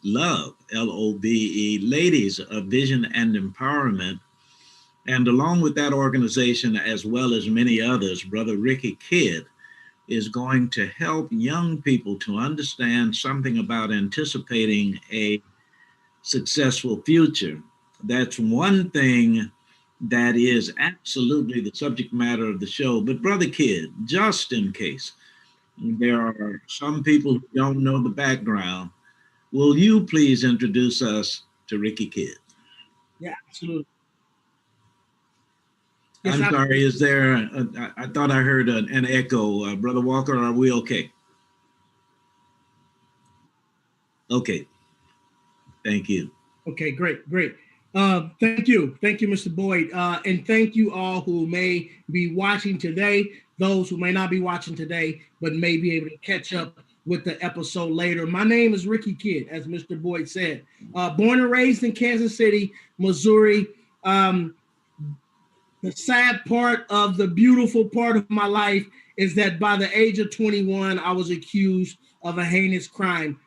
Love, LOVE, Ladies of Vision and Empowerment. And along with that organization, as well as many others, Brother Ricky Kidd is going to help young people to understand something about anticipating a successful future. That's one thing that is absolutely the subject matter of the show. But, Brother Kidd, just in case there are some people who don't know the background, will you please introduce us to Ricky Kidd? Yeah, absolutely. Yes, I'm sorry, absolutely. is there, I thought I heard an echo. Brother Walker, are we okay? Okay, thank you. Okay, great, great. Thank you, Mr. Boyd, and thank you all who may be watching today. Those who may not be watching today, but may be able to catch up with the episode later. My name is Ricky Kidd, as Mr. Boyd said. Born and raised in Kansas City, Missouri. Um, the sad part of the beautiful part of my life is that by the age of 21, I was accused of a heinous crime,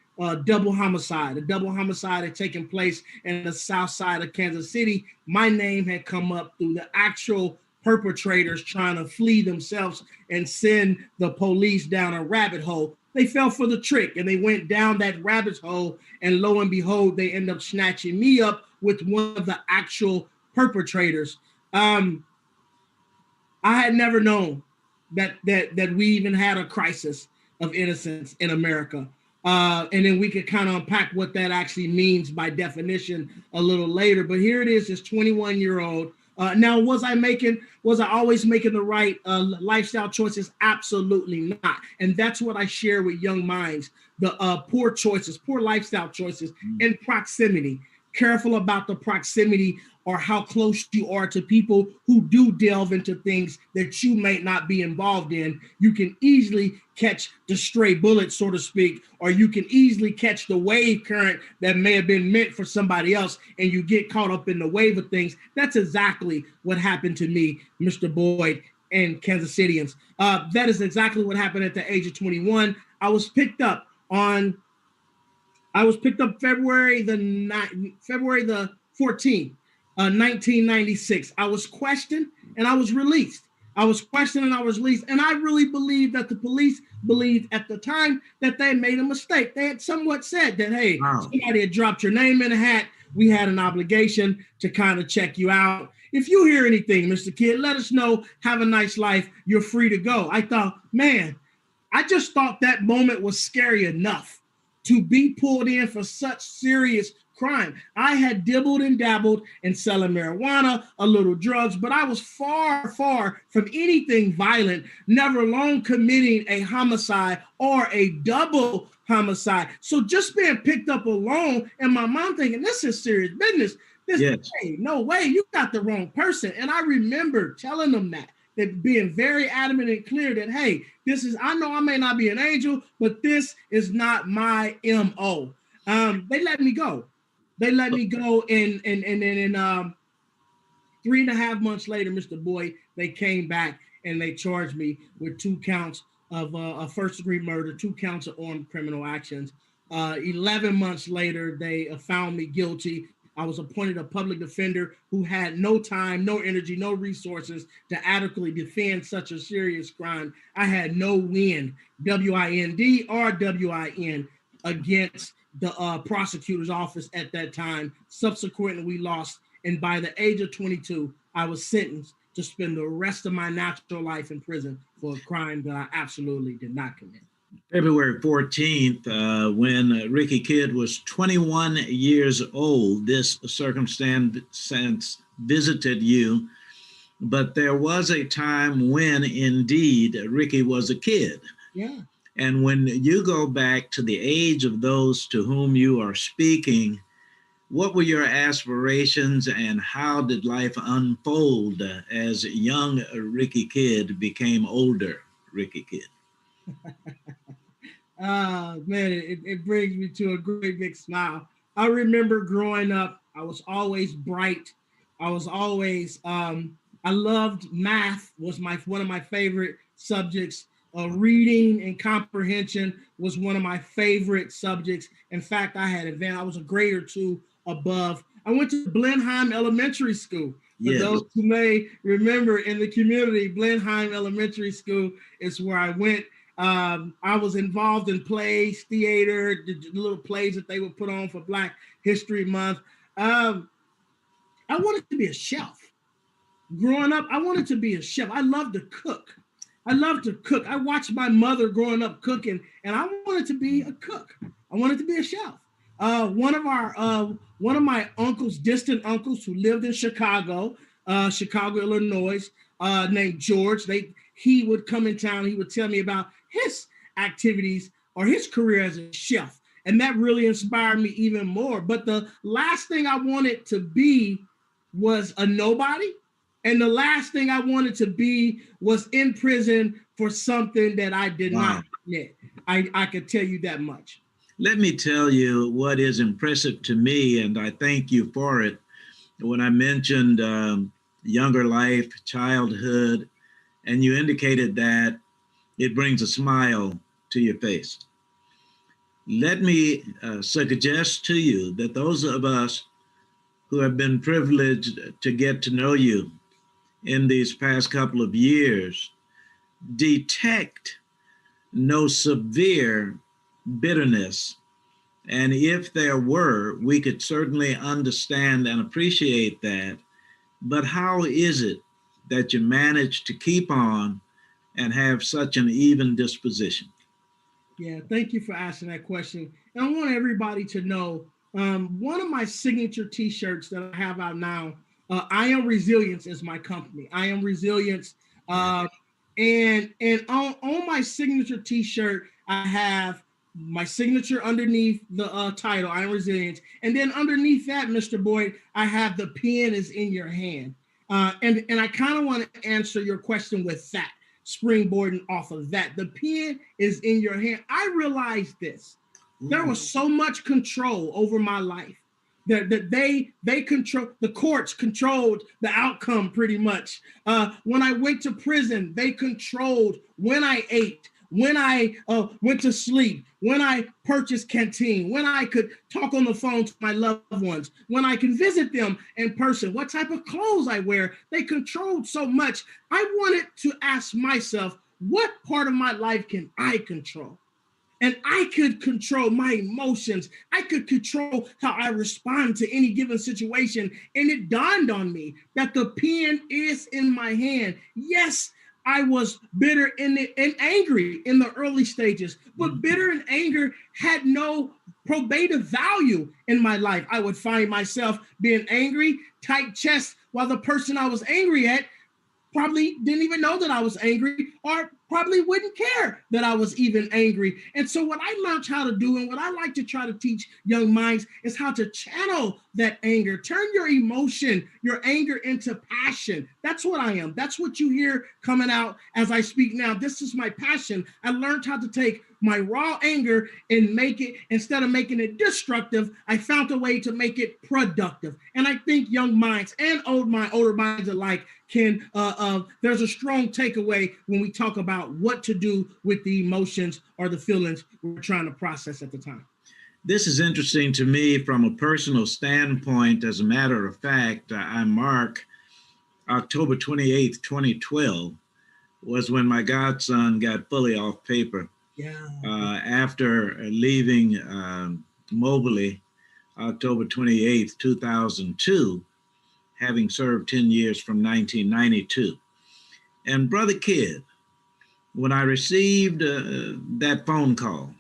double homicide. A double homicide had taken place in the south side of Kansas City. My name had come up through the actual perpetrators trying to flee themselves and send the police down a rabbit hole. They fell for the trick and they went down that rabbit hole, and lo and behold, they end up snatching me up with one of the actual perpetrators. Um, I had never known that we even had a crisis of innocence in America. And then we could kind of unpack what that actually means by definition a little later. But here it is, this 21-year-old. Now, was I always making the right lifestyle choices? Absolutely not. And that's what I share with young minds, the poor choices, poor lifestyle choices in proximity. Careful about the proximity or how close you are to people who do delve into things that you may not be involved in. You can easily catch the stray bullet, so to speak, or you can easily catch the wave current that may have been meant for somebody else, and you get caught up in the wave of things. That's exactly what happened to me, Mr. Boyd, and Kansas Cityans. That is exactly what happened at the age of 21. I was picked up February the 14th, 1996. I was questioned and I was released. I was questioned and I was released. And I really believe that the police believed at the time that they made a mistake. They had somewhat said that, hey, somebody had dropped your name in a hat. We had an obligation to kind of check you out. If you hear anything, Mr. Kidd, let us know. Have a nice life. You're free to go. I thought, man, I just thought that moment was scary enough to be pulled in for such serious crime. I had dibbled and dabbled in selling marijuana, a little drugs, but I was far, far from anything violent, never alone committing a homicide or a double homicide. So just being picked up alone, and my mom thinking, this is serious business. Hey, no way, you got the wrong person. And I remember telling them that being very adamant and clear that, hey, I know I may not be an angel, but this is not my MO. They let me go. And then 3.5 months later, Mr. Boyd, they came back and they charged me with 2 counts of a first-degree murder, 2 counts of armed criminal actions. 11 months later, they found me guilty. I was appointed a public defender who had no time, no energy, no resources to adequately defend such a serious crime. I had no win, W-I-N-D or W-I-N, against the prosecutor's office at that time. Subsequently, we lost. And by the age of 22, I was sentenced to spend the rest of my natural life in prison for a crime that I absolutely did not commit. February 14th, when Ricky Kidd was 21 years old, this circumstance visited you. But there was a time when, indeed, Ricky was a kid. Yeah. And when you go back to the age of those to whom you are speaking, what were your aspirations and how did life unfold as young Ricky Kidd became older Ricky Kidd? Man, it brings me to a great big smile. I remember growing up, I was always bright. I was always, I loved math, was one of my favorite subjects. reading and comprehension was one of my favorite subjects. In fact, I was a grade or two above. I went to Blenheim Elementary School. For Yes. those who may remember in the community, Blenheim Elementary School is where I went. I was involved in plays, theater, the little plays that they would put on for Black History Month. I wanted to be a chef. Growing up, I wanted to be a chef. I loved to cook. I watched my mother growing up cooking, and I wanted to be a cook. I wanted to be a chef. One of my uncles, distant uncles who lived in Chicago, Illinois, named George. He would come in town. He would tell me about his activities or his career as a chef, and that really inspired me even more. But the last thing I wanted to be was a nobody. And the last thing I wanted to be was in prison for something that I did not commit. I could tell you that much. Let me tell you what is impressive to me, and I thank you for it. When I mentioned younger life, childhood, and you indicated that it brings a smile to your face. Let me suggest to you that those of us who have been privileged to get to know you in these past couple of years detect no severe bitterness. And if there were, we could certainly understand and appreciate that. But how is it that you manage to keep on and have such an even disposition? Yeah, thank you for asking that question. And I want everybody to know one of my signature t-shirts that I have out now, I Am Resilience is my company. I Am Resilience. And on my signature t-shirt, I have my signature underneath the title, I Am Resilience. And then underneath that, Mr. Boyd, I have the pen is in your hand. And I kind of want to answer your question with that, springboarding off of that. The pen is in your hand. I realized this. There was so much control over my life that they control, the courts controlled the outcome pretty much. When I went to prison, they controlled when I ate, when I went to sleep, when I purchased canteen, when I could talk on the phone to my loved ones, when I can visit them in person, what type of clothes I wear. They controlled so much. I wanted to ask myself, what part of my life can I control? And I could control my emotions. I could control how I respond to any given situation. And it dawned on me that the pen is in my hand. Yes, I was bitter and angry in the early stages, but bitter and anger had no probative value in my life. I would find myself being angry, tight chest, while the person I was angry at probably didn't even know that I was angry, or probably wouldn't care that I was even angry. And so what I learned how to do, and what I like to try to teach young minds, is how to channel that anger. Turn your emotion, your anger, into passion. That's what I am. That's what you hear coming out as I speak now. This is my passion. I learned how to take my raw anger and make it, instead of making it destructive, I found a way to make it productive. And I think young minds and older minds alike can, there's a strong takeaway when we talk about what to do with the emotions or the feelings we're trying to process at the time. This is interesting to me from a personal standpoint. As a matter of fact, I mark October 28th, 2012 was when my godson got fully off paper. Yeah. After leaving Moberly, October 28th, 2002, having served 10 years from 1992. And Brother Kidd, when I received that phone call,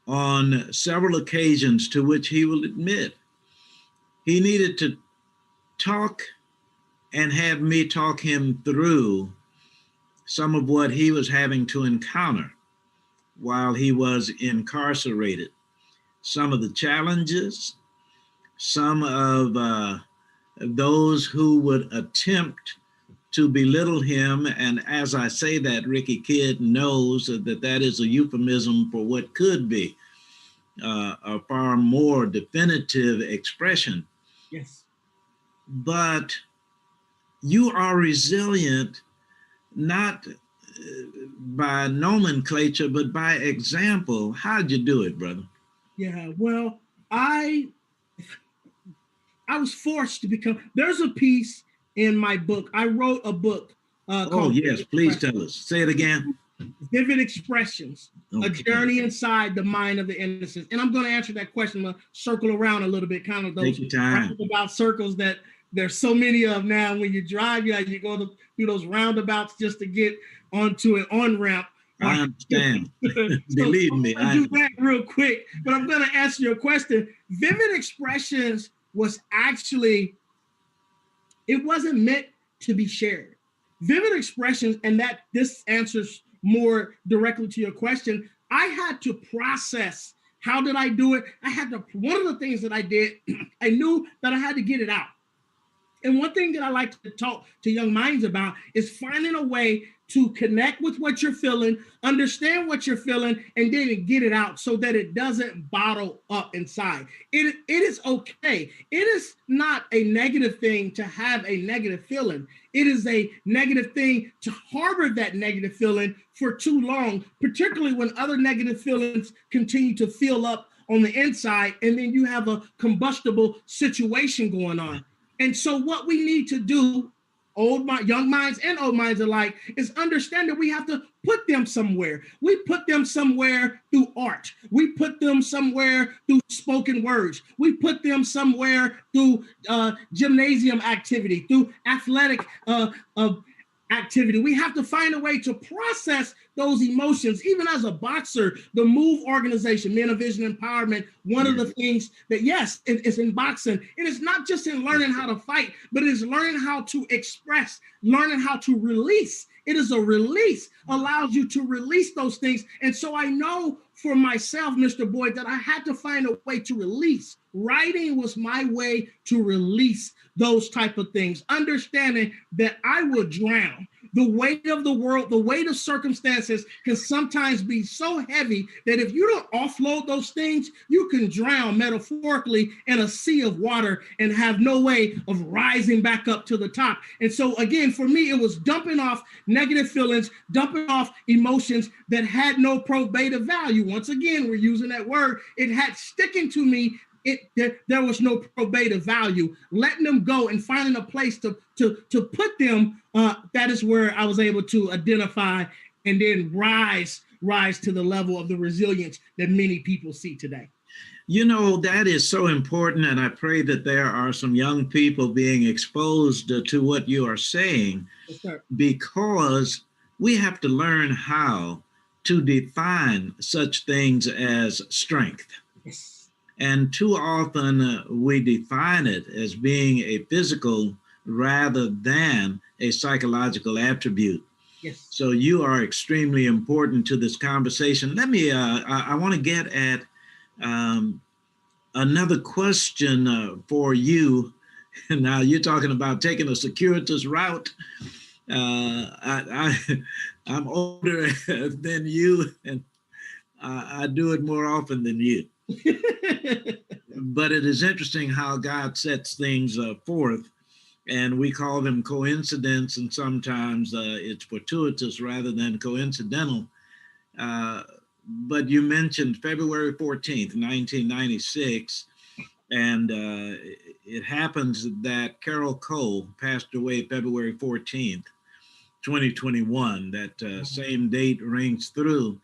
on several occasions to which he will admit, he needed to talk and have me talk him through some of what he was having to encounter while he was incarcerated. Some of the challenges, some of those who would attempt to belittle him. And as I say that, Ricky Kidd knows that that is a euphemism for what could be a far more definitive expression. Yes. But you are resilient, not by nomenclature, but by example. How'd you do it, brother? Yeah, well, I was forced to become. There's a piece in my book. I wrote a book Oh, called yes, please tell us. Say it again. Vivid Expressions, a Okay. journey inside the mind of the innocent. And I'm going to answer that question. I'm going to circle around a little bit, kind of those Take your time. roundabout circles that there's so many of now. When you drive, you go through those roundabouts just to get onto an on-ramp. I understand. So Believe me. I'll do that real quick, but I'm going to answer your question. Vivid Expressions was actually, it wasn't meant to be shared. Vivid Expressions, and that this answers more directly to your question, I had to process. How did I do it? One of the things that I did, I knew that I had to get it out. And one thing that I like to talk to young minds about is finding a way to connect with what you're feeling, understand what you're feeling, and then get it out so that it doesn't bottle up inside. It is okay. It is not a negative thing to have a negative feeling. It is a negative thing to harbor that negative feeling for too long, particularly when other negative feelings continue to fill up on the inside, and then you have a combustible situation going on. And so what we need to do, young minds and old minds alike, is understand that we have to put them somewhere. We put them somewhere through art. We put them somewhere through spoken words. We put them somewhere through gymnasium activity, through athletic activity. We have to find a way to process those emotions. Even as a boxer, the MOVE organization, Men of Vision Empowerment, one of the things that, yes, it's in boxing. It is not just in learning how to fight, but it is learning how to express, learning how to release. It is a release, allows you to release those things. And so I know for myself, Mr. Boyd, that I had to find a way to release. Writing was my way to release those type of things, understanding that I would drown. The weight of the world, the weight of circumstances can sometimes be so heavy that if you don't offload those things, you can drown metaphorically in a sea of water and have no way of rising back up to the top. And so again, for me, it was dumping off negative feelings, dumping off emotions that had no probative value. Once again, we're using that word. It had sticking to me. There was no probative value. Letting them go and finding a place to put them, that is where I was able to identify and then rise to the level of the resilience that many people see today. You know, that is so important, and I pray that there are some young people being exposed to what you are saying, Yes, sir. because we have to learn how to define such things as strength. Yes. And too often we define it as being a physical rather than a psychological attribute. Yes. So you are extremely important to this conversation. Let me, I want to get at another question for you. Now you're talking about taking a circuitous route. I'm older than you, and I do it more often than you. But it is interesting how God sets things forth, and we call them coincidence, and sometimes it's fortuitous rather than coincidental. But you mentioned February 14th, 1996, and it happens that Carol Cole passed away February 14th, 2021. That same date rings through.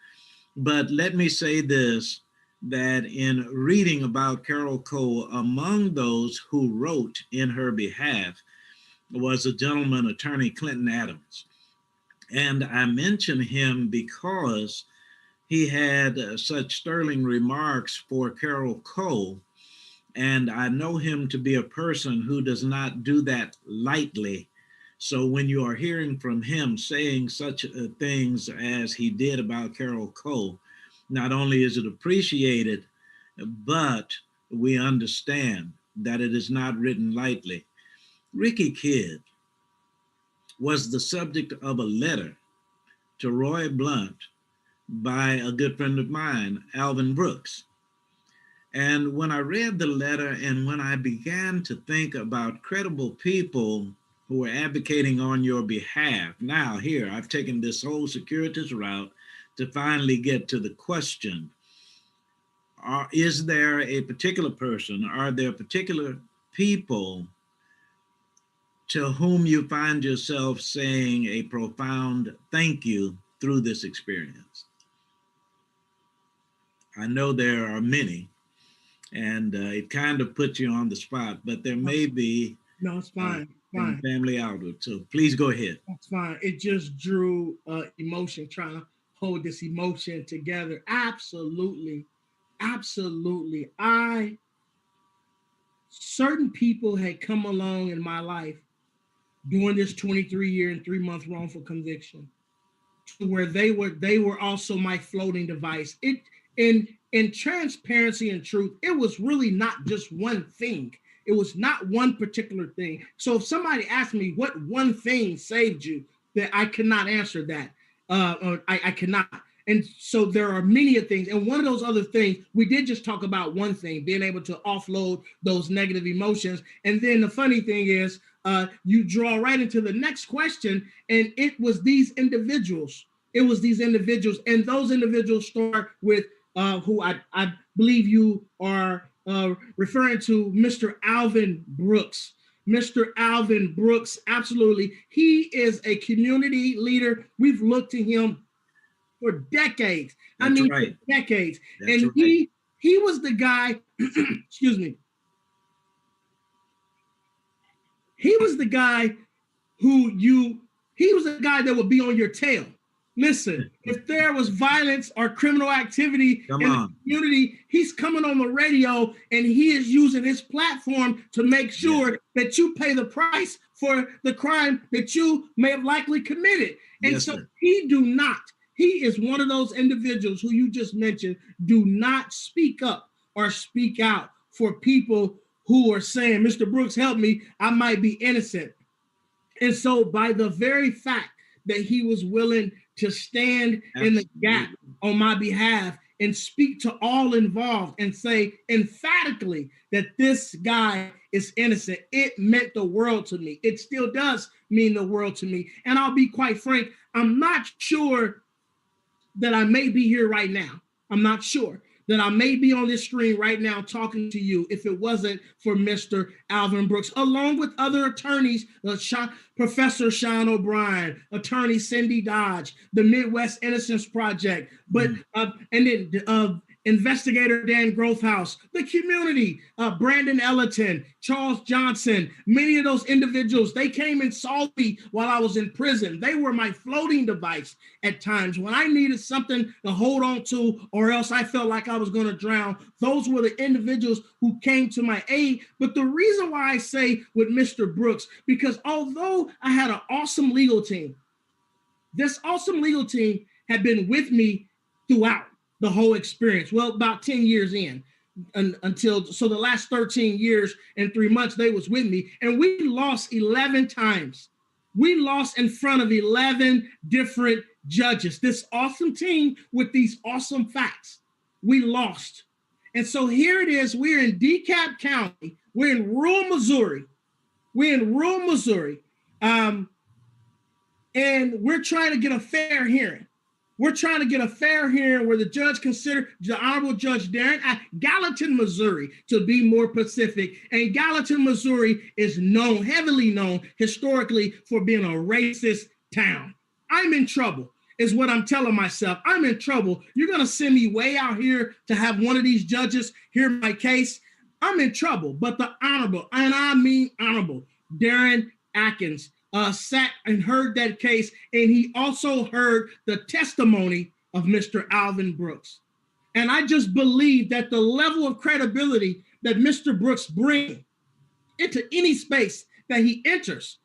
But let me say this, that in reading about Carol Cole, among those who wrote in her behalf was a gentleman, attorney Clinton Adams. And I mention him because he had such sterling remarks for Carol Cole. And I know him to be a person who does not do that lightly. So when you are hearing from him saying such things as he did about Carol Cole, not only is it appreciated, but we understand that it is not written lightly. Ricky Kidd was the subject of a letter to Roy Blunt by a good friend of mine, Alvin Brooks. And when I read the letter and when I began to think about credible people who are advocating on your behalf. Now, here, I've taken this whole circuitous route to finally get to the question. Is there a particular person, are there particular people to whom you find yourself saying a profound thank you through this experience? I know there are many, and it kind of puts you on the spot, but there may be. No, it's fine. From family outward. So please go ahead. That's fine. It just drew emotion, trying to hold this emotion together. Absolutely. Absolutely. Certain people had come along in my life during this 23-year and 3-month wrongful conviction, to where they were also my floating device. It in transparency and truth, it was really not just one thing. It was not one particular thing. So if somebody asked me what one thing saved you, that I cannot answer that. I cannot. And so there are many things. And one of those other things, we did just talk about one thing, being able to offload those negative emotions. And then the funny thing is, you draw right into the next question, and it was these individuals. It was these individuals, and those individuals start with who I believe you are referring to, Mr. Alvin Brooks. Mr. Alvin Brooks, absolutely. He is a community leader. We've looked to him for decades. That's right. For decades. That's and right. he was the guy, excuse me. He was the guy he was the guy that would be on your tail. Listen, if there was violence or criminal activity in the community, he's coming on the radio and he is using his platform to make sure that you pay the price for the crime that you may have likely committed. And so he is one of those individuals who you just mentioned, do not speak up or speak out for people who are saying, Mr. Brooks, help me, I might be innocent. And so by the very fact that he was willing to stand in the gap on my behalf and speak to all involved and say emphatically that this guy is innocent, it meant the world to me. It still does mean the world to me. And I'll be quite frank, I'm not sure that I may be here right now. I'm not sure that I may be on this screen right now talking to you if it wasn't for Mr. Alvin Brooks, along with other attorneys, Professor Sean O'Brien, attorney Cindy Dodge, the Midwest Innocence Project, and then investigator Dan Growthhouse, the community, Brandon Ellerton, Charles Johnson, many of those individuals, they came and saw me while I was in prison. They were my floating device at times when I needed something to hold on to, or else I felt like I was going to drown. Those were the individuals who came to my aid. But the reason why I say with Mr. Brooks, because although I had an awesome legal team, this awesome legal team had been with me throughout the whole experience. Well, about 10 years in, so the last 13 years and 3 months, they was with me. And we lost 11 times. We lost in front of 11 different judges. This awesome team with these awesome facts, we lost. And so here it is. We're in DeKalb County. We're in rural Missouri. And we're trying to get a fair hearing. We're trying to get a fair hearing where the judge considered the Honorable Judge Darren at Gallatin, Missouri, to be more specific. And Gallatin, Missouri is heavily known historically for being a racist town. I'm in trouble, is what I'm telling myself. I'm in trouble. You're going to send me way out here to have one of these judges hear my case? I'm in trouble. But the Honorable, and I mean Honorable, Darren Atkins, sat and heard that case, and he also heard the testimony of Mr. Alvin Brooks. And I just believe that the level of credibility that Mr. Brooks brings into any space that he enters,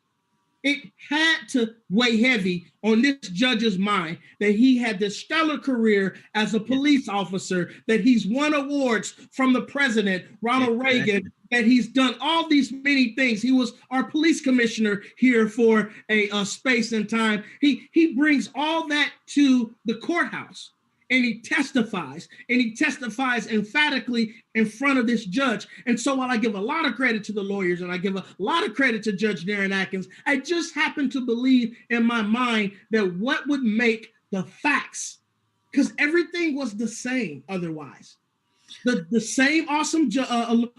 it had to weigh heavy on this judge's mind that he had this stellar career as a police officer, that he's won awards from the president, Ronald Reagan, that he's done all these many things. He was our police commissioner here for a space and time. He brings all that to the courthouse. and he testifies emphatically in front of this judge. And so while I give a lot of credit to the lawyers and I give a lot of credit to Judge Darren Atkins, I just happen to believe in my mind that what would make the facts, because everything was the same otherwise. The same awesome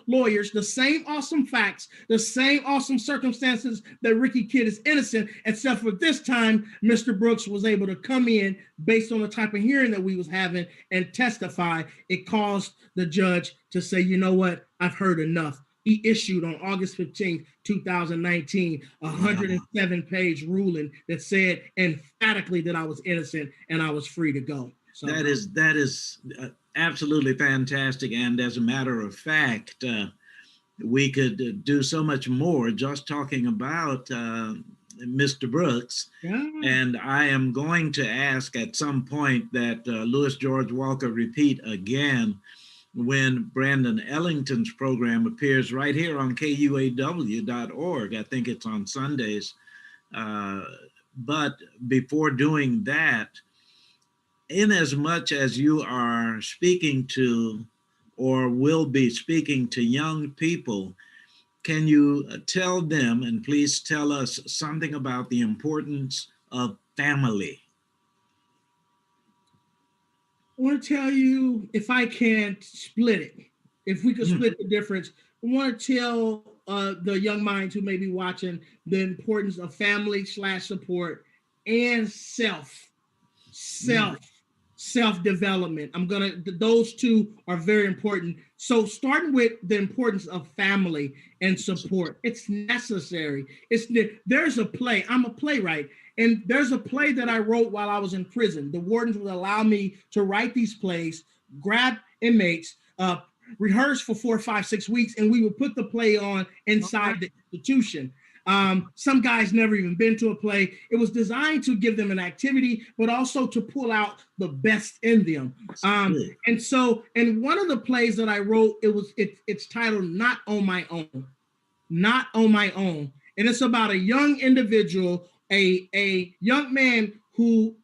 lawyers, the same awesome facts, the same awesome circumstances that Ricky Kidd is innocent, except for this time, Mr. Brooks was able to come in based on the type of hearing that we was having and testify. It caused the judge to say, you know what, I've heard enough. He issued on August 15th, 2019, a 107-page ruling that said emphatically that I was innocent and I was free to go. So that is absolutely fantastic. And as a matter of fact, we could do so much more just talking about Mr. Brooks. Yeah. And I am going to ask at some point that Louis George Walker repeat again when Brandon Ellington's program appears right here on KUAW.org. I think it's on Sundays. But before doing that, in as much as you are speaking to or will be speaking to young people, can you tell them, and please tell us something about the importance of family? I want to tell you, if I can split it, if we could split the difference, I want to tell the young minds who may be watching the importance of family / support and self-development. Those two are very important. So starting with the importance of family and support, it's necessary. There's a play, I'm a playwright, and there's a play that I wrote while I was in prison. The wardens would allow me to write these plays, grab inmates, rehearse for 4, 5, 6 weeks, and we would put the play on inside the institution. Some guys never even been to a play. It was designed to give them an activity, but also to pull out the best in them. And so, in one of the plays that I wrote, it's titled "Not on My Own," "Not on My Own," and it's about a young individual, a young man who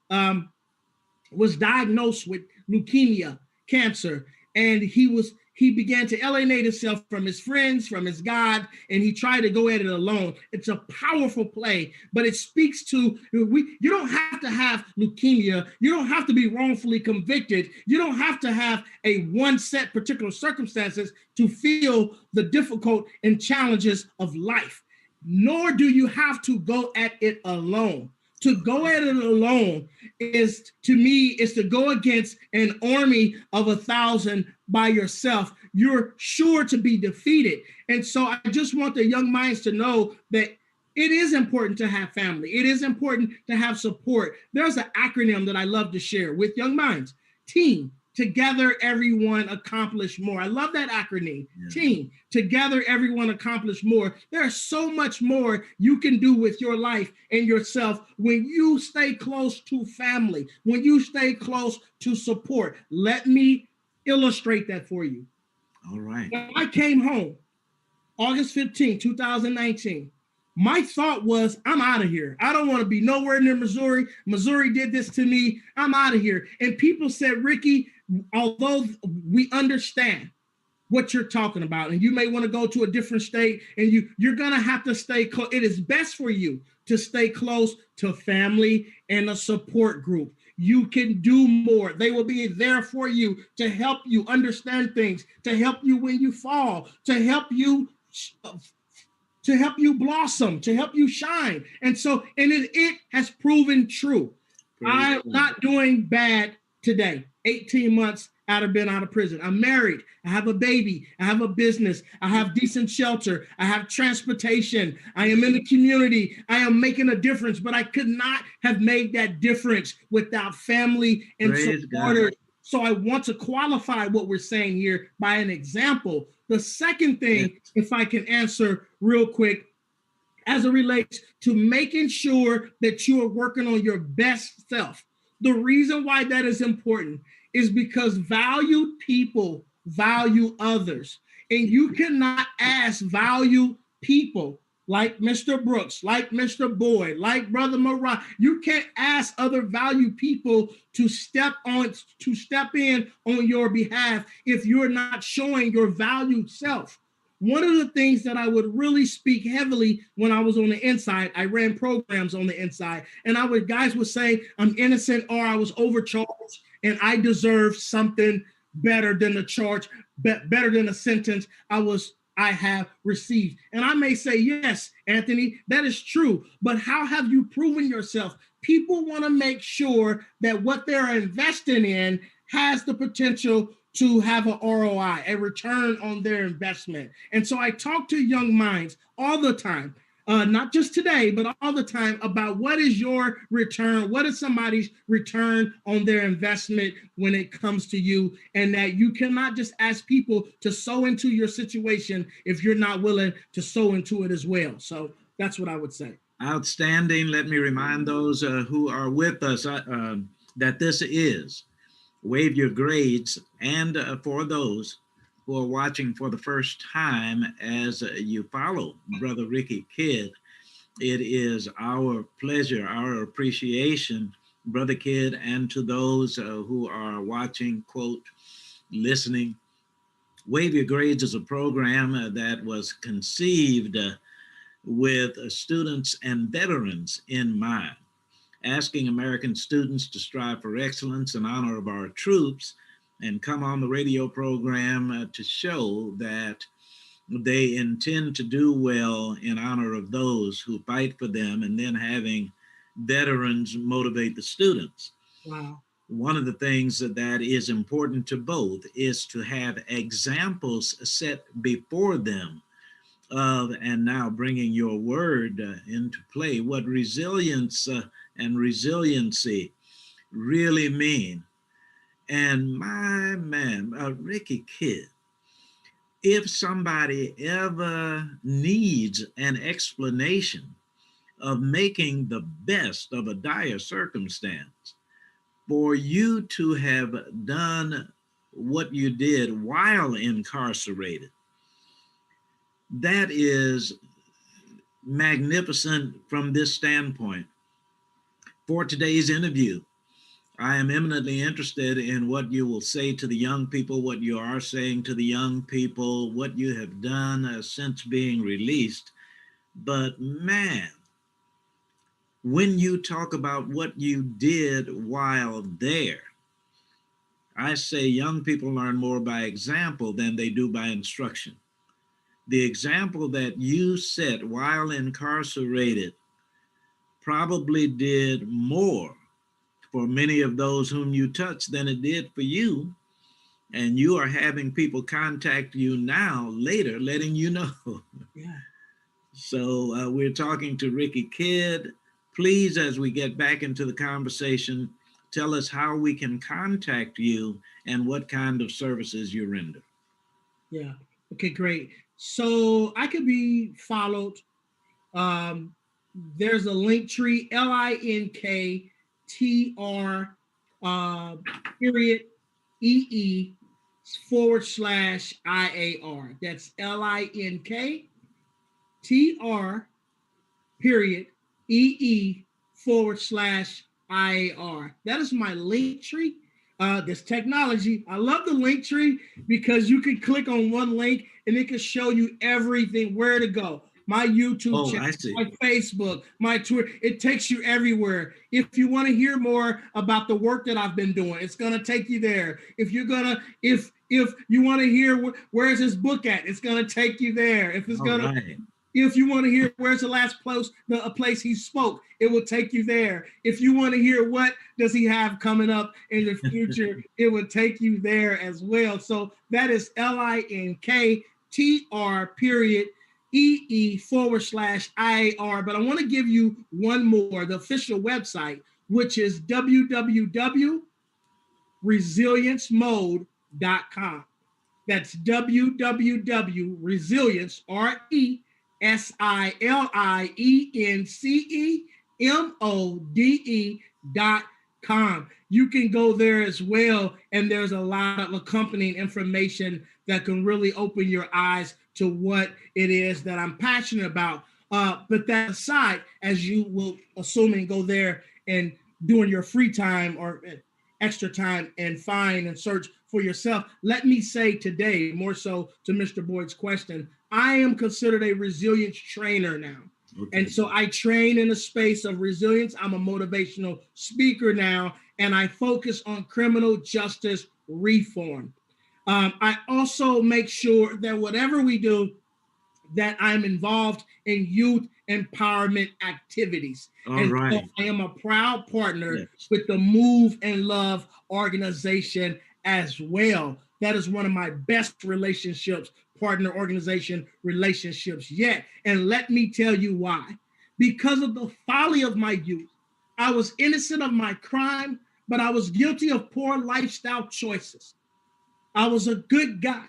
was diagnosed with leukemia, cancer, and he began to alienate himself from his friends, from his God, and he tried to go at it alone. It's a powerful play, but it speaks to, you don't have to have leukemia. You don't have to be wrongfully convicted. You don't have to have a one set particular circumstances to feel the difficult and challenges of life, nor do you have to go at it alone. To go at it alone is, to me, is to go against an army of 1,000 by yourself. You're sure to be defeated. And so I just want the young minds to know that it is important to have family. It is important to have support. There's an acronym that I love to share with young minds. TEAM. Together, everyone accomplish more. I love that acronym. Yeah. TEAM. Together, everyone accomplish more. There's so much more you can do with your life and yourself when you stay close to family, when you stay close to support. Let me illustrate that for you. All right. When I came home, August 15, 2019, my thought was, I'm out of here. I don't want to be nowhere near Missouri. Missouri did this to me. I'm out of here. And people said, Ricky, although we understand what you're talking about, and you may want to go to a different state, and you're going to have to stay close. It is best for you to stay close to family and a support group. You can do more. They will be there for you to help you understand things, to help you when you fall, to help you blossom, to help you shine. And so, and it has proven true. I'm not doing bad today. 18 months out of prison. I'm married. I have a baby. I have a business. I have decent shelter. I have transportation. I am in the community. I am making a difference, but I could not have made that difference without family and supporters. So I want to qualify what we're saying here by an example. The second thing, if I can answer real quick, as it relates to making sure that you are working on your best self. The reason why that is important is because valued people value others. And you cannot ask valued people like Mr. Brooks, like Mr. Boyd, like Brother Mariah. You can't ask other valued people to step in on your behalf if you're not showing your valued self. One of the things that I would really speak heavily when I was on the inside, I ran programs on the inside, and guys would say I'm innocent or I was overcharged and I deserve something better than the charge, better than the sentence I have received. And I may say, yes, Anthony, that is true. But how have you proven yourself? People want to make sure that what they're investing in has the potential to have an ROI, a return on their investment. And so I talk to young minds all the time, not just today, but all the time, about what is your return? What is somebody's return on their investment when it comes to you? And that you cannot just ask people to sow into your situation if you're not willing to sow into it as well. So that's what I would say. Outstanding. Let me remind those who are with us that this is Wave Your Grades, and for those who are watching for the first time as you follow Brother Ricky Kidd, it is our pleasure, our appreciation, Brother Kidd, and to those who are watching, quote, listening. Wave Your Grades is a program that was conceived with students and veterans in mind, asking American students to strive for excellence in honor of our troops and come on the radio program to show that they intend to do well in honor of those who fight for them, and then having veterans motivate the students. Wow. One of the things that is important to both is to have examples set before them of, and now bringing your word into play, what resilience and resiliency really mean. And my man, Ricky Kidd, if somebody ever needs an explanation of making the best of a dire circumstance, for you to have done what you did while incarcerated, that is magnificent from this standpoint. For today's interview, I am eminently interested in what you will say to the young people, what you are saying to the young people, what you have done since being released. But man, when you talk about what you did while there, I say young people learn more by example than they do by instruction. The example that you set while incarcerated probably did more for many of those whom you touched than it did for you. And you are having people contact you now, later, letting you know. Yeah. So we're talking to Ricky Kidd. Please, as we get back into the conversation, tell us how we can contact you and what kind of services you render. Yeah. Okay, great. So I could be followed. There's a link tree, LINKTR period EE /IAR. That's LINKTR period EE /IAR. That is my link tree. This technology, I love the link tree because you can click on one link and it can show you everything, where to go. My YouTube channel, my Facebook, my Twitter, it takes you everywhere. If you want to hear more about the work that I've been doing, it's going to take you there. If you want to hear where's his book at, it's going to take you there. If you want to hear where's the last place he spoke, it will take you there. If you want to hear what does he have coming up in the future, it will take you there as well. So that is LINKTR period EE /IAR. But I want to give you one more, the official website, which is www.resiliencemode.com. That's www.resilience, RESILIENCEMODE.com. You can go there as well, and there's a lot of accompanying information that can really open your eyes to what it is that I'm passionate about. But that aside, as you will assuming go there and during your free time or extra time and find and search for yourself, let me say today, more so to Mr. Boyd's question, I am considered a resilience trainer now. Okay. And so I train in a space of resilience. I'm a motivational speaker now, and I focus on criminal justice reform. I also make sure that whatever we do, that I'm involved in youth empowerment activities. All right. So I am a proud partner with the Move and Love organization as well. That is one of my best relationships, partner organization relationships yet. And let me tell you why. Because of the folly of my youth, I was innocent of my crime, but I was guilty of poor lifestyle choices. I was a good guy,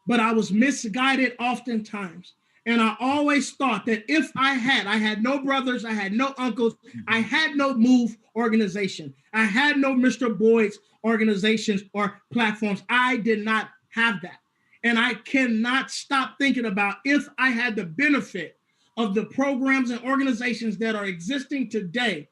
but I was misguided oftentimes. And I always thought that if I had no brothers, I had no uncles, I had no Move organization, I had no Mr. Boyd's organizations or platforms. I did not have that. And I cannot stop thinking about if I had the benefit of the programs and organizations that are existing today,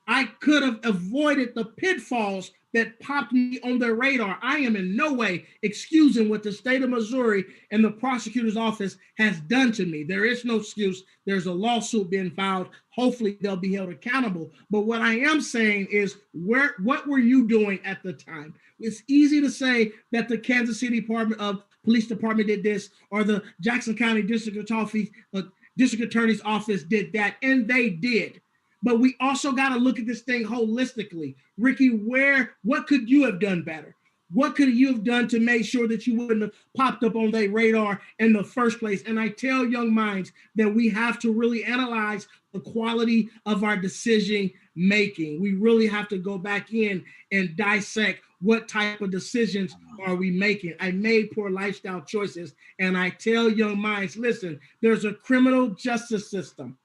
I could have avoided the pitfalls that popped me on their radar. I am in no way excusing what the state of Missouri and the prosecutor's office has done to me. There is no excuse. There's a lawsuit being filed. Hopefully they'll be held accountable. But what I am saying is, what were you doing at the time? It's easy to say that the Kansas City Police Department did this, or the Jackson County District Attorney's Office did that, and they did. But we also got to look at this thing holistically. Ricky, what could you have done better? What could you have done to make sure that you wouldn't have popped up on their radar in the first place? And I tell young minds that we have to really analyze the quality of our decision making. We really have to go back in and dissect what type of decisions are we making. I made poor lifestyle choices. And I tell young minds, listen, there's a criminal justice system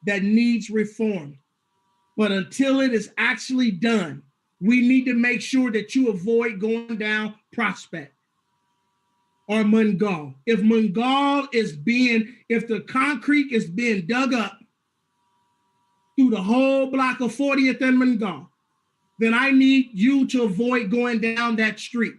that needs reform. But until it is actually done, we need to make sure that you avoid going down Prospect or Mungal. If the concrete is being dug up through the whole block of 40th and Mungal, then I need you to avoid going down that street,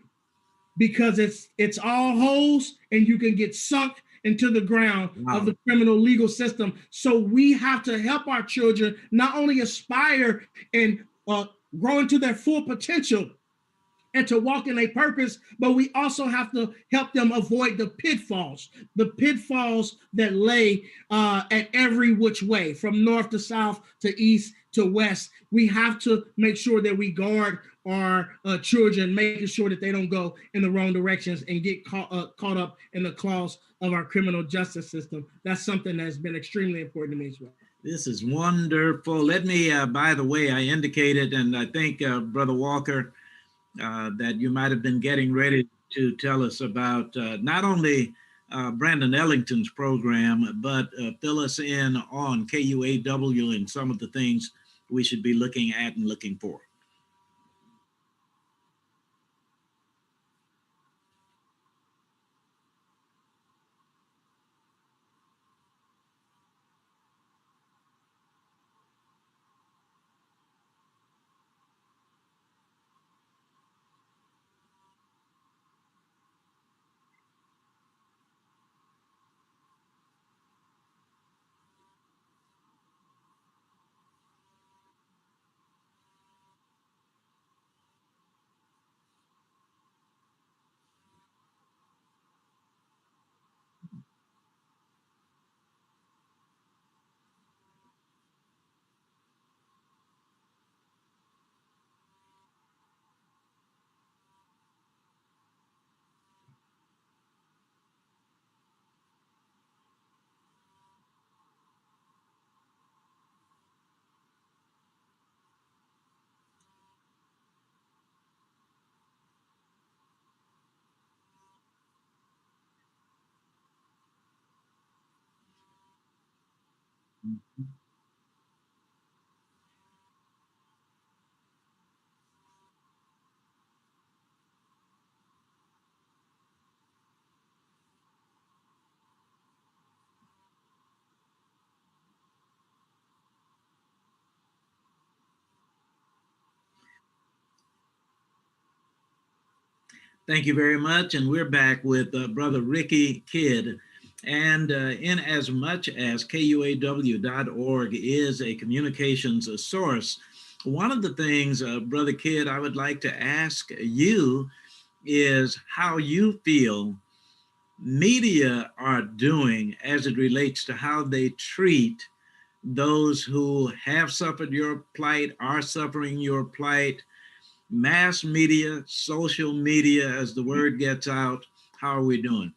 because it's all holes and you can get sunk into the ground of the criminal legal system. So we have to help our children not only aspire and grow into their full potential and to walk in a purpose, but we also have to help them avoid the pitfalls that lay at every which way, from north to south to east to west. We have to make sure that we guard our children, making sure that they don't go in the wrong directions and get caught up in the claws of our criminal justice system. That's something that's been extremely important to me as well. This is wonderful. Let me, by the way, I indicated, and I think Brother Walker, that you might have been getting ready to tell us about not only Brandon Ellington's program, but fill us in on KUAW and some of the things we should be looking at and looking for. Thank you very much. And we're back with Brother Ricky Kidd. And in as much as KUAW.org is a communications source, one of the things, Brother Kidd, I would like to ask you is how you feel media are doing as it relates to how they treat those who have suffered your plight, are suffering your plight, mass media, social media, as the word gets out. How are we doing?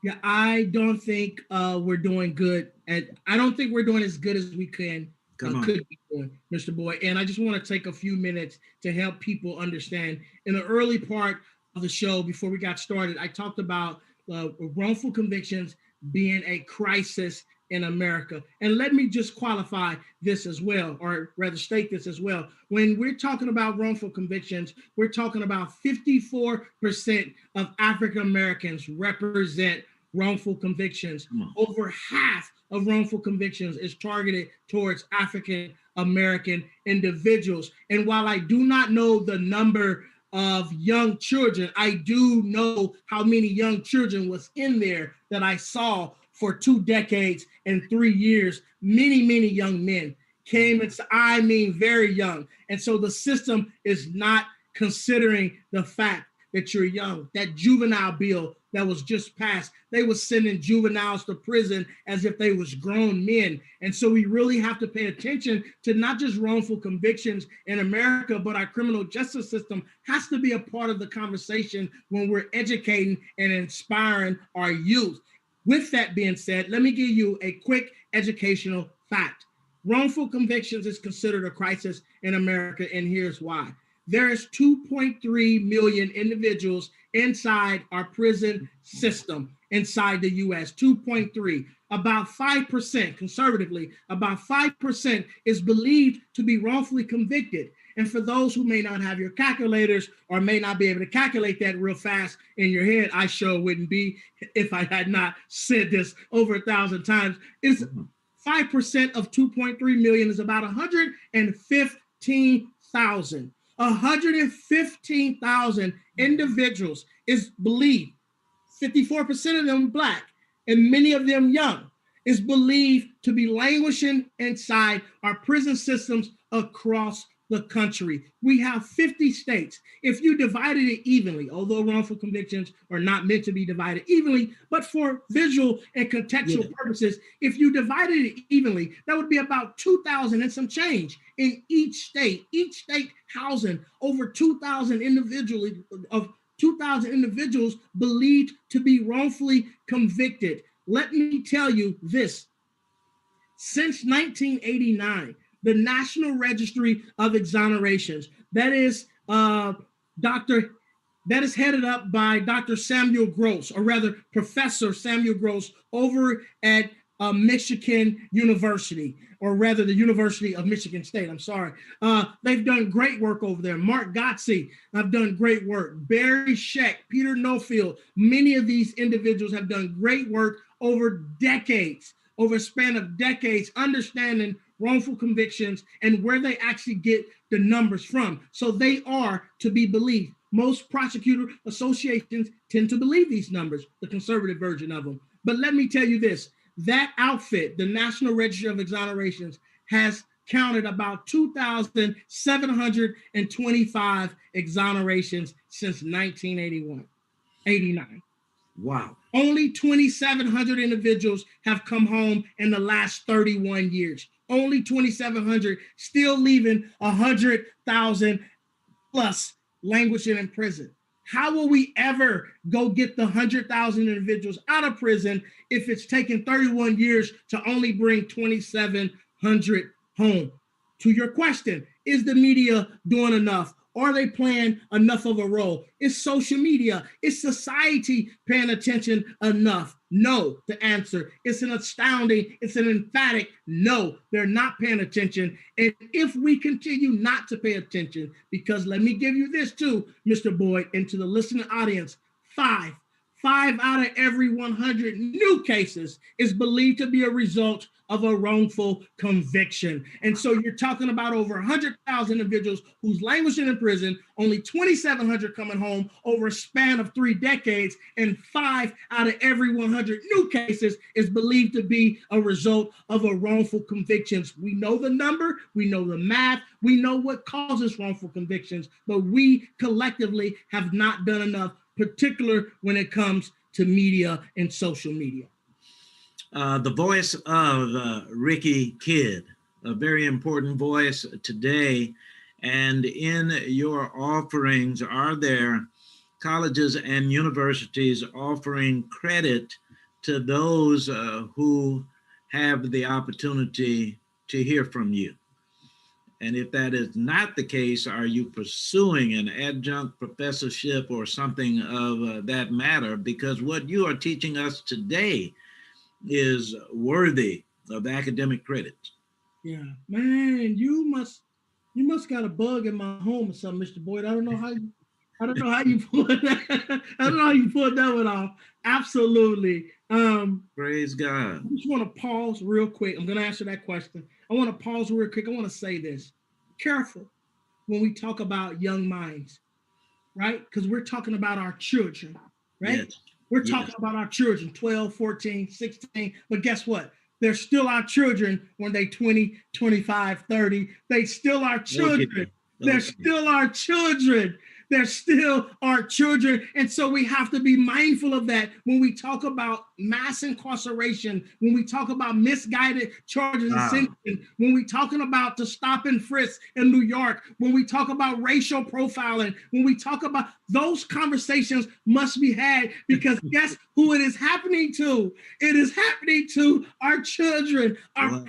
Yeah, I don't think we're doing good. I don't think we're doing as good as we could be doing, Mr. Boyd. And I just want to take a few minutes to help people understand. In the early part of the show, before we got started, I talked about wrongful convictions being a crisis in America. And let me just qualify this as well, or rather state this as well. When we're talking about wrongful convictions, we're talking about 54% of African Americans represent wrongful convictions. Over half of wrongful convictions is targeted towards African American individuals. And while I do not know the number of young children, I do know how many young children was in there that I saw for 2 decades and 3 years. Many young men came, I mean, very young. And so the system is not considering the fact that you're young. That juvenile bill that was just passed, they were sending juveniles to prison as if they was grown men. And so we really have to pay attention to not just wrongful convictions in America, but our criminal justice system has to be a part of the conversation when we're educating and inspiring our youth. With that being said, let me give you a quick educational fact. Wrongful convictions is considered a crisis in America, and here's why. There is 2.3 million individuals inside our prison system inside the U.S., 2.3. About 5%, conservatively, about 5% is believed to be wrongfully convicted. And for those who may not have your calculators or may not be able to calculate that real fast in your head, I sure wouldn't be if I had not said this over 1,000 times. It's 5% of 2.3 million is about 115,000. 115,000 individuals is believed, 54% of them Black and many of them young, is believed to be languishing inside our prison systems across the country. We have 50 states. If you divided it evenly, although wrongful convictions are not meant to be divided evenly, but for visual and contextual purposes, if you divided it evenly, that would be about 2,000 and some change in each state housing over 2,000 individuals believed to be wrongfully convicted. Let me tell you this. Since 1989, the National Registry of Exonerations, that is headed up by Dr. Samuel Gross, or rather Professor Samuel Gross over at Michigan University, or rather the University of Michigan State. I'm sorry. They've done great work over there. Mark Gotze have done great work. Barry Scheck, Peter Nofield, many of these individuals have done great work over a span of decades, understanding wrongful convictions and where they actually get the numbers from. So they are to be believed. Most prosecutor associations tend to believe these numbers, the conservative version of them. But let me tell you this, that outfit, the National Registry of Exonerations, has counted about 2,725 exonerations since 1989. Wow. Only 2,700 individuals have come home in the last 31 years. Only 2,700, still leaving 100,000 plus languishing in prison. How will we ever go get the 100,000 individuals out of prison if it's taken 31 years to only bring 2,700 home? To your question, is the media doing enough? Are they playing enough of a role? Is social media, is society paying attention enough? No, the answer. It's an emphatic no, they're not paying attention. And if we continue not to pay attention, because let me give you this too, Mr. Boyd, and to the listening audience, 5 out of every 100 new cases is believed to be a result of a wrongful conviction. And so you're talking about over 100,000 individuals who's languishing in prison, only 2,700 coming home over a span of 3 decades, and 5 out of every 100 new cases is believed to be a result of a wrongful convictions. We know the number, we know the math, we know what causes wrongful convictions, but we collectively have not done enough, particularly when it comes to media and social media. The voice of Ricky Kidd, a very important voice today. And in your offerings, are there colleges and universities offering credit to those who have the opportunity to hear from you? And if that is not the case, are you pursuing an adjunct professorship or something of that matter? Because what you are teaching us today is worthy of academic credit. Yeah, man, you must got a bug in my home or something, Mr. Boyd. I don't know how you pulled that. I don't know how you pulled that one off. Absolutely. Praise God. I just want to pause real quick. I'm going to answer that question. I want to pause real quick. I want to say this. Careful when we talk about young minds, right? Because we're talking about our children, right? Yes. We're talking about our children, 12, 14, 16. But guess what? They're still our children when they 20, 25, 30. They still our children. Okay. They're still our children. They're still our children. And so we have to be mindful of that when we talk about mass incarceration, when we talk about misguided charges and sentencing, when we're talking about the stop and frisk in New York, when we talk about racial profiling, when we talk about those conversations must be had, because guess who it is happening to? It is happening to our children, our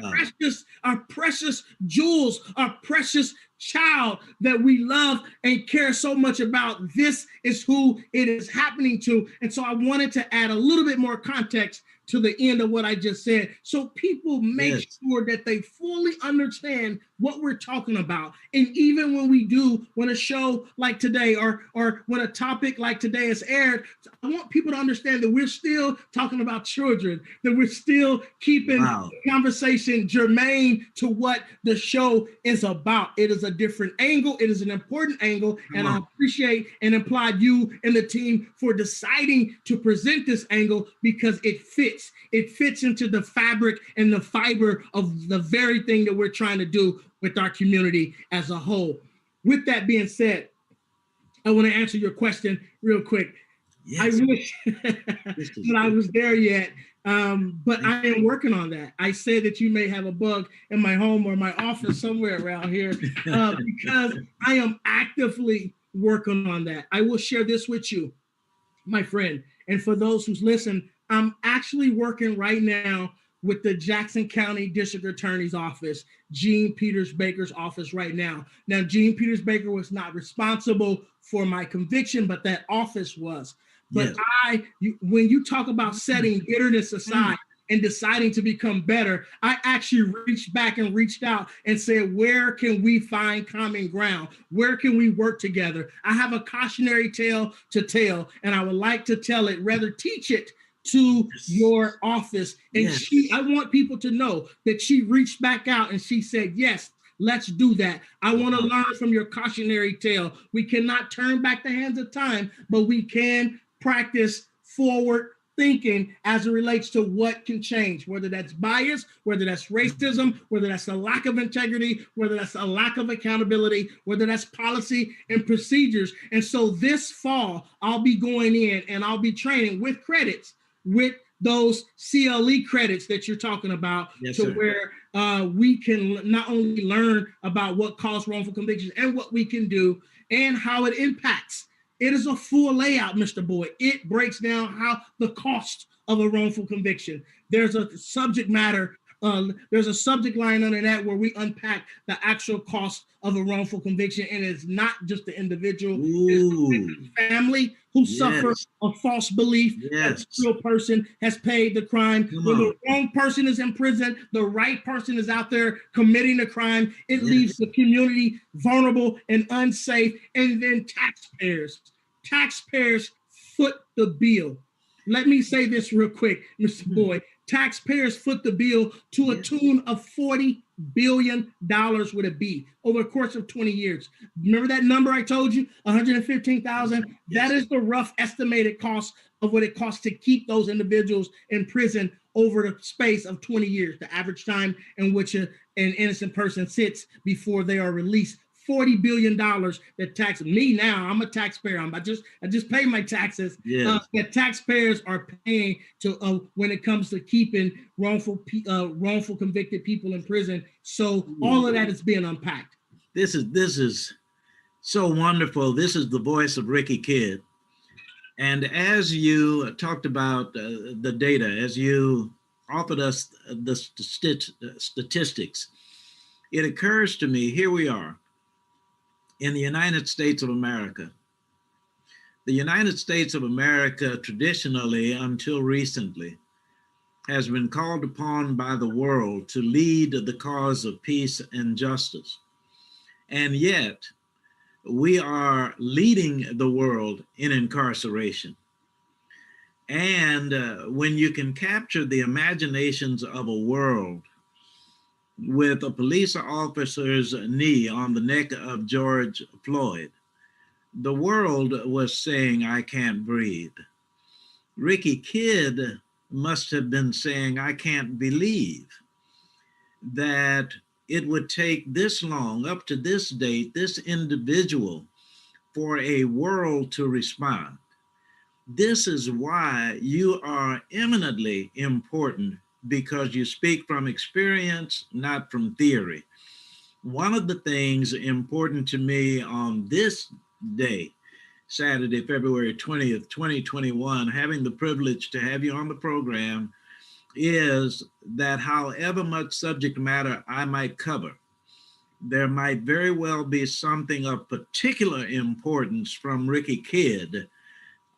precious jewels, our precious child that we love and care so much about. This is who it is happening to. And so I wanted to add a little bit more context to the end of what I just said, so people make sure that they fully understand what we're talking about. And even when a show like today or when a topic like today is aired, I want people to understand that we're still talking about children, that we're still keeping the conversation germane to what the show is about. It is a different angle. It is an important angle. And I appreciate and applaud you and the team for deciding to present this angle, because it fits. It fits into the fabric and the fiber of the very thing that we're trying to do with our community as a whole. With that being said, I want to answer your question real quick. Yes. I wish that I was there yet, but I am working on that. I said that you may have a bug in my home or my office somewhere around here, because I am actively working on that. I will share this with you, my friend, and for those who's listened, I'm actually working right now with the Jackson County District Attorney's Office, Gene Peters Baker's office right now. Now, Gene Peters Baker was not responsible for my conviction, but that office was. But when you talk about setting bitterness aside and deciding to become better, I actually reached back and reached out and said, where can we find common ground? Where can we work together? I have a cautionary tale to tell, and I would like to tell it, rather teach it to your office. And I want people to know that she reached back out and she said, yes, let's do that. I want to learn from your cautionary tale. We cannot turn back the hands of time, but we can practice forward thinking as it relates to what can change, whether that's bias, whether that's racism, whether that's a lack of integrity, whether that's a lack of accountability, whether that's policy and procedures. And so this fall, I'll be going in and I'll be training with credits, with those CLE credits that you're talking about, where we can not only learn about what caused wrongful convictions and what we can do and how it impacts. It is a full layout, Mr. Boyd. It breaks down how the cost of a wrongful conviction. There's a subject matter. There's a subject line under that where we unpack the actual cost of a wrongful conviction. And it's not just the individual, it's the family who suffer a false belief that the real person has paid the crime. When the wrong person is in prison, the right person is out there committing the crime. It leaves the community vulnerable and unsafe. And then taxpayers foot the bill. let me say this real quick, Mr. Boyd. Taxpayers foot the bill to a tune of $40 billion with a B over the course of 20 years. Remember that number I told you, 115,000? That is the rough estimated cost of what it costs to keep those individuals in prison over the space of 20 years, the average time in which an innocent person sits before they are released. $40 billion that tax me now. I'm a taxpayer. I just pay my taxes. That taxpayers are paying to when it comes to keeping wrongful convicted people in prison. So all of that is being unpacked. This is so wonderful. This is the voice of Ricky Kidd. And as you talked about the data, as you offered us the statistics, it occurs to me, here we are in the United States of America. The United States of America, traditionally, until recently, has been called upon by the world to lead the cause of peace and justice. And yet, we are leading the world in incarceration. And when you can capture the imaginations of a world with a police officer's knee on the neck of George Floyd, the world was saying, I can't breathe. Ricky Kidd must have been saying, I can't believe that it would take this long, up to this date, this individual, for a world to respond. This is why you are eminently important, because you speak from experience, not from theory. One of the things important to me on this day, Saturday, February 20th, 2021, having the privilege to have you on the program, is that however much subject matter I might cover, there might very well be something of particular importance from Ricky Kidd.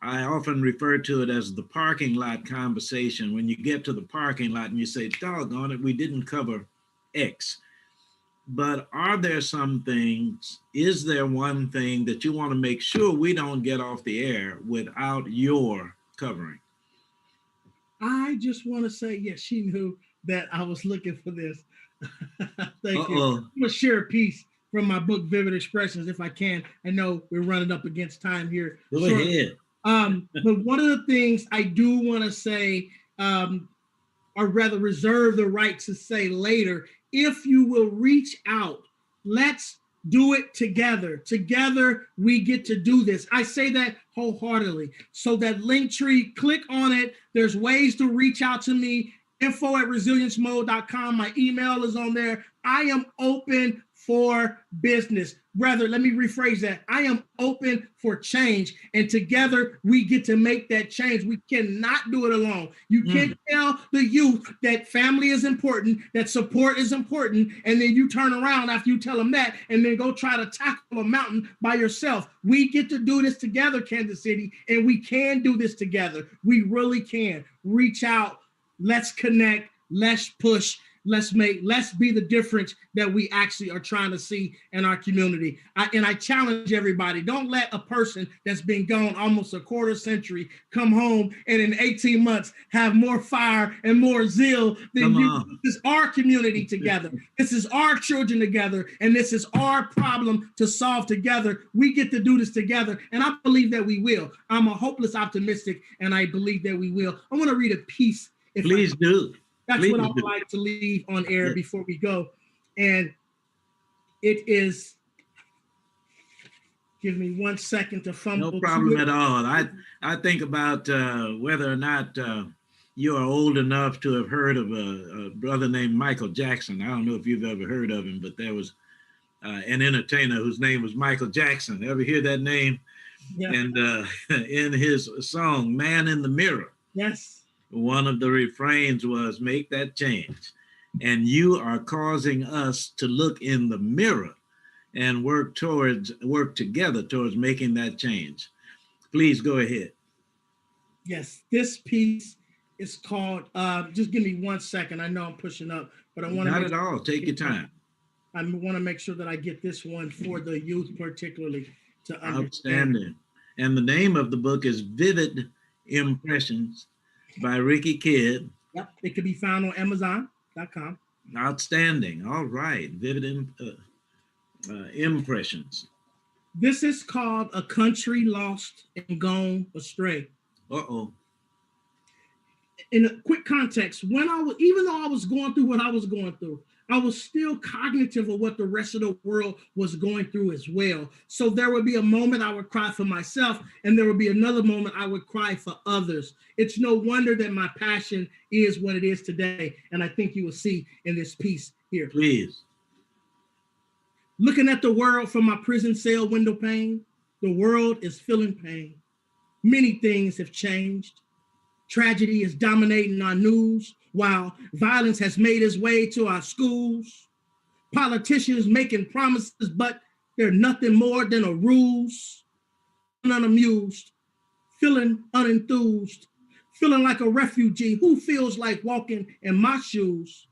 I often refer to it as the parking lot conversation. When you get to the parking lot and you say, doggone it, we didn't cover X. But are there some things, is there one thing that you want to make sure we don't get off the air without your covering? I just want to say, yes, she knew that I was looking for this. Thank you. I'm going to share a piece from my book, Vivid Expressions, if I can. I know we're running up against time here. Go ahead. But one of the things I do want to say, or rather reserve the right to say later, if you will reach out, let's do it together. Together, we get to do this. I say that wholeheartedly. So that link tree, click on it. There's ways to reach out to me. info@resiliencemode.com. My email is on there. I am open for business. Rather, let me rephrase that. I am open for change, and together we get to make that change. We cannot do it alone. You can't tell the youth that family is important, that support is important, and then you turn around after you tell them that and then go try to tackle a mountain by yourself. We get to do this together, Kansas City, and we can do this together. We really can. Reach out. Let's connect. Let's push. Let's be the difference that we actually are trying to see in our community. I challenge everybody, don't let a person that's been gone almost a quarter century come home and in 18 months have more fire and more zeal than you. This is our community together. This is our children together, and this is our problem to solve together. We get to do this together, and I believe that we will. I'm a hopeless optimistic, and I believe that we will. I want to read a piece. Please do. That's what I would like to leave on air before we go. And it is, give me 1 second to fumble. No problem at all. I think about whether or not you are old enough to have heard of a brother named Michael Jackson. I don't know if you've ever heard of him, but there was an entertainer whose name was Michael Jackson. Ever hear that name? Yeah. And in his song, Man in the Mirror. Yes. One of the refrains was, make that change. And you are causing us to look in the mirror and work together towards making that change. Please go ahead. Yes, this piece is called, just give me 1 second. I know I'm pushing up, but I want to— Not at all, take your time. I want to make sure that I get this one for the youth particularly to understand. Outstanding. And the name of the book is Vivid Impressions by Ricky Kidd. Yep, it can be found on Amazon.com. Outstanding. All right. Vivid impressions. This is called A Country Lost and Gone Astray. Uh-oh. In a quick context, even though I was going through what I was going through, I was still cognitive of what the rest of the world was going through as well. So there would be a moment I would cry for myself, and there would be another moment I would cry for others. It's no wonder that my passion is what it is today, and I think you will see in this piece here. Please. Looking at the world from my prison cell window pane, the world is feeling pain. Many things have changed. Tragedy is dominating our news, while violence has made its way to our schools. Politicians making promises, but they're nothing more than a ruse. Unamused, feeling unenthused, feeling like a refugee. Who feels like walking in my shoes?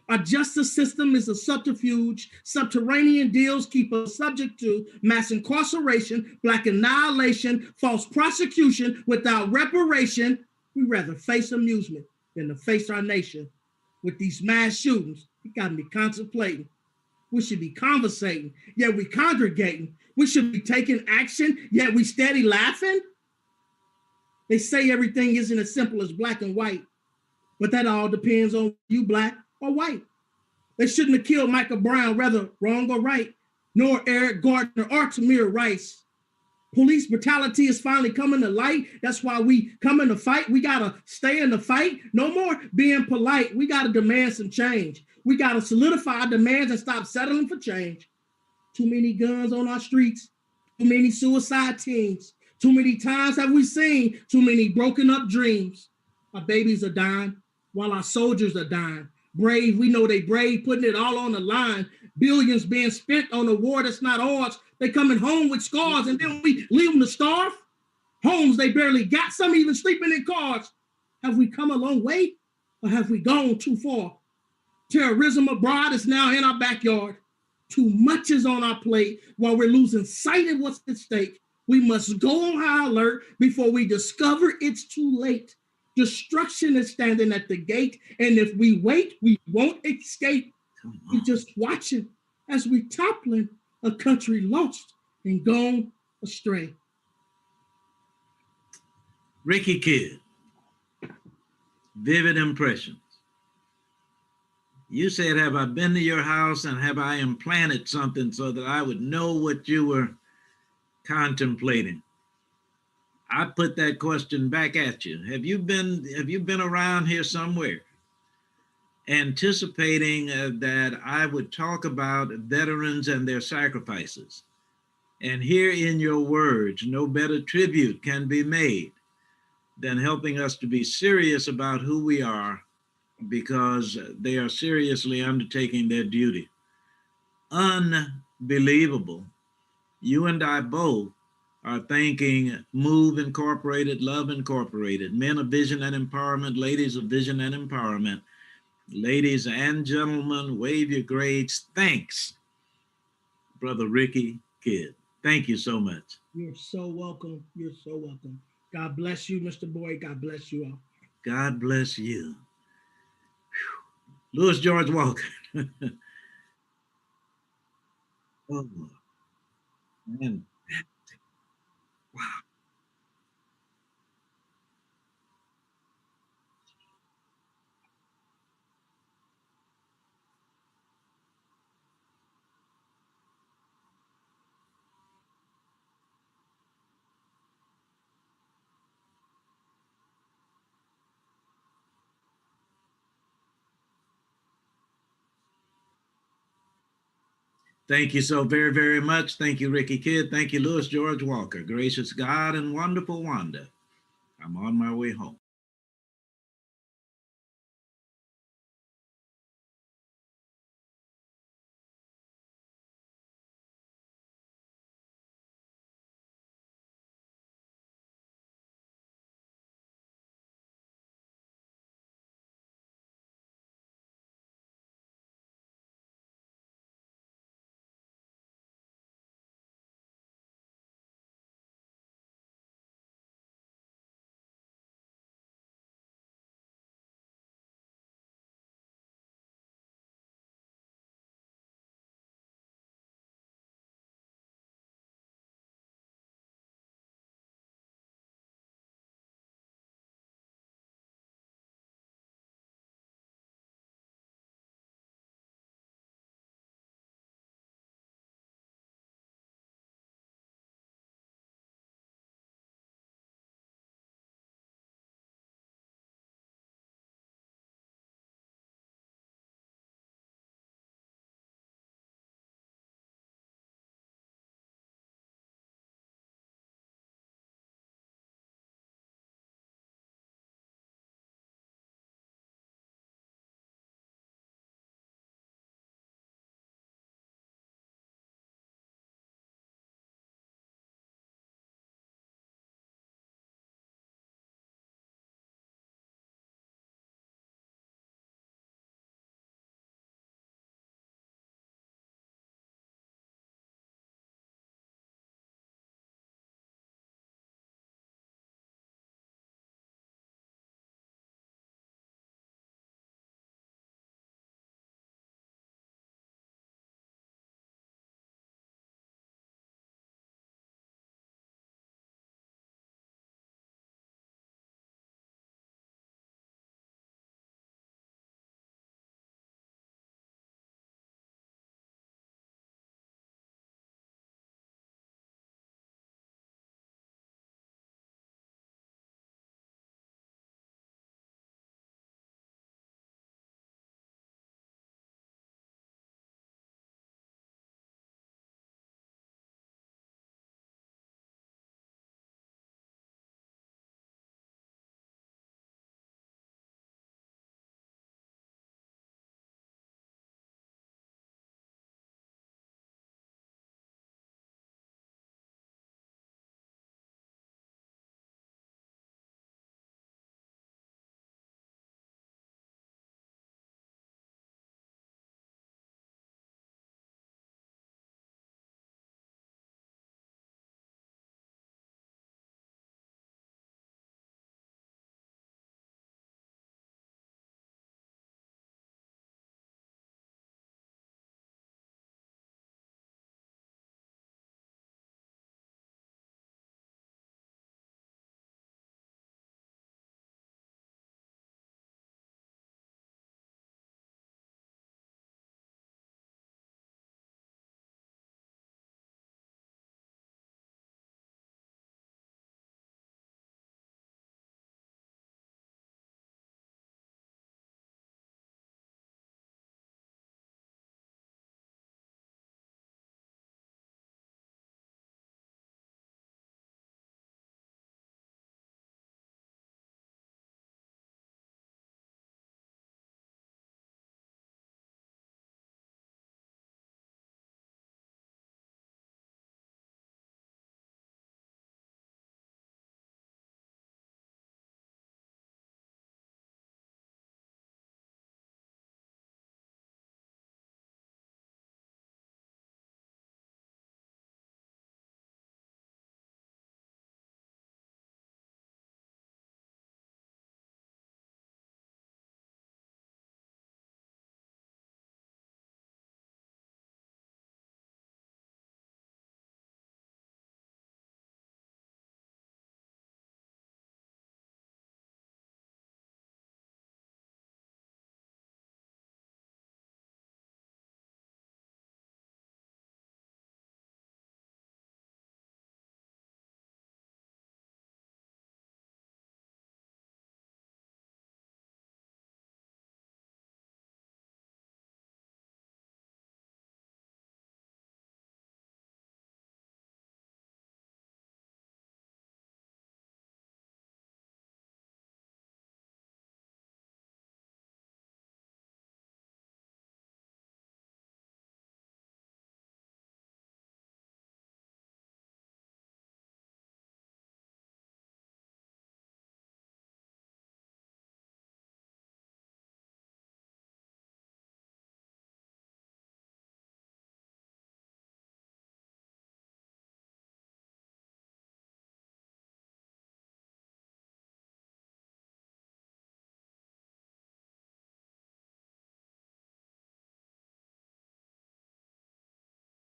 Our justice system is a subterfuge. Subterranean deals keep us subject to mass incarceration, Black annihilation, false prosecution without reparation. We rather face amusement than to face our nation. With these mass shootings, it got me contemplating. We should be conversating, yet we congregating. We should be taking action, yet we steady laughing. They say everything isn't as simple as black and white, but that all depends on you, black or white. They shouldn't have killed Michael Brown, whether wrong or right, nor Eric Gardner or Tamir Rice. Police brutality is finally coming to light. That's why we come in the fight. We got to stay in the fight. No more being polite. We got to demand some change. We got to solidify our demands and stop settling for change. Too many guns on our streets. Too many suicide teens. Too many times have we seen too many broken up dreams. Our babies are dying while our soldiers are dying. Brave, we know they brave, putting it all on the line. Billions being spent on a war that's not ours. They coming home with scars, and then we leave them to starve. Homes they barely got, some even sleeping in cars. Have we come a long way, or have we gone too far? Terrorism abroad is now in our backyard. Too much is on our plate while we're losing sight of what's at stake. We must go on high alert before we discover it's too late. Destruction is standing at the gate, and if we wait, we won't escape. We're just watching as we toppling a country lost and gone astray. Ricky Kidd, vivid impressions. You said, have I been to your house and have I implanted something so that I would know what you were contemplating? I put that question back at you. Have you been around here somewhere anticipating that I would talk about veterans and their sacrifices? And here in your words, no better tribute can be made than helping us to be serious about who we are, because they are seriously undertaking their duty. Unbelievable. You and I both are thanking Move Incorporated, Love Incorporated, Men of Vision and Empowerment, Ladies of Vision and Empowerment. Ladies and gentlemen, wave your grades. Thanks, Brother Ricky Kidd. Thank you so much. You're so welcome. You're so welcome. God bless you, Mr. Boyd. God bless you all. God bless you. Louis George Walker. Oh, man. Wow. Thank you so very, very much. Thank you, Ricky Kidd. Thank you, Louis George Walker. Gracious God and wonderful Wanda. I'm on my way home.